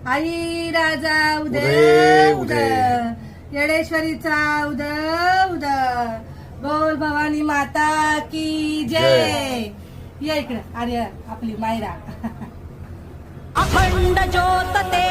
आई राजा उदय उदय, येडेश्वरीचा उदय उदय, बोल भवानी माता की जय. ये इकडे अरे आपली मायरा. अखंड ज्योत ते